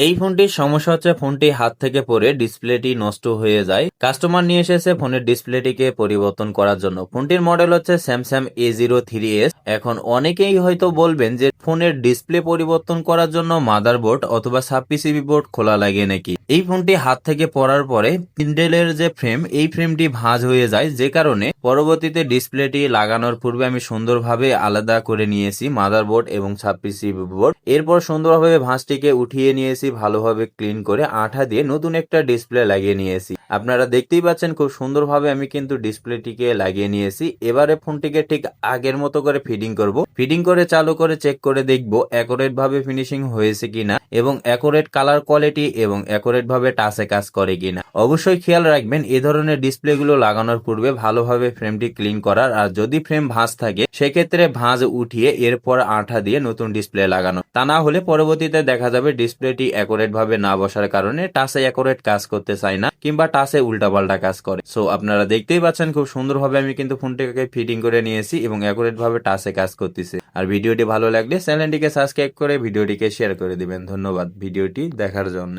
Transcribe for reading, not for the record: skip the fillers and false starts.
এই ফোনটির সমস্যা হচ্ছে ফোনটি হাত থেকে পড়ে ডিসপ্লেটি নষ্ট হয়ে যায়। কাস্টমার নিয়ে এসেছে ফোনের ডিসপ্লেটিকে পরিবর্তন করার জন্য। ফোনটির মডেল হচ্ছে স্যামসাং A03s। এখন অনেকেই হয়তো বলবেন যে ফোনের ডিসপ্লে পরিবর্তন করার জন্য মাদারবোর্ড অথবা সাব পিসিবি বোর্ড খোলা লাগে নাকি। এই ফোনটি হাত থেকে পড়ার পরে পিন্ডেলের যে ফ্রেম, এই ফ্রেমটি ভাঁজ হয়ে যায়, যে কারণে পরবর্তীতে ডিসপ্লেটি লাগানোর পূর্বে আমি সুন্দরভাবে আলাদা করে নিয়েছি মাদারবোর্ড এবং সাব পিসিবি বোর্ড। এরপর সুন্দরভাবে ভাঁজটিকে উঠিয়ে নিয়েছি, ভালোভাবে ক্লিন করে আঠা দিয়ে নতুন একটা ডিসপ্লে লাগিয়ে নিয়েছি। আপনারা দেখতেই পাচ্ছেন খুব সুন্দরভাবে আমি কিন্তু ডিসপ্লেটিকে লাগিয়ে নিয়েছি। এবারে ফোনটিকে ঠিক আগের মতো করে ফিটিং করব। ফিটিং করে চালু করে চেক করে দেখব অ্যাকুরেট ভাবে ফিনিশিং হয়েছে কিনা এবং অ্যাকুরেট কালার কোয়ালিটি এবং অ্যাকুরেট ভাবে টাচে কাজ করে কিনা। অবশ্যই খেয়াল রাখবেন এই ধরনের ডিসপ্লে গুলো লাগানোর পূর্বে ভালোভাবে ফ্রেমটি ক্লিন করার। আর যদি ফ্রেম ভাঁজ থাকে সেক্ষেত্রে ভাঁজ উঠিয়ে এরপর আঠা দিয়ে নতুন ডিসপ্লে লাগানো। তা না হলে পরবর্তীতে দেখা যাবে ডিসপ্লেটি অ্যাকুরেট ভাবে না বসার কারণে টাচে অ্যাকুরেট কাজ করতে চায় না কিংবা টাচে উল্টাপাল্টা কাজ করে। সো আপনারা দেখতেই পাচ্ছেন খুব সুন্দরভাবে আমি কিন্তু ফোনটিকে ফিটিং করে নিয়েছি এবং অ্যাকুরেট ভাবে টাচে কাজ করতেছে। আর ভিডিওটি ভালো লাগলে চ্যানেলটিকে সাবস্ক্রাইব করে ভিডিওটিকে শেয়ার করে দিবেন। ধন্যবাদ ভিডিওটি দেখার জন্য।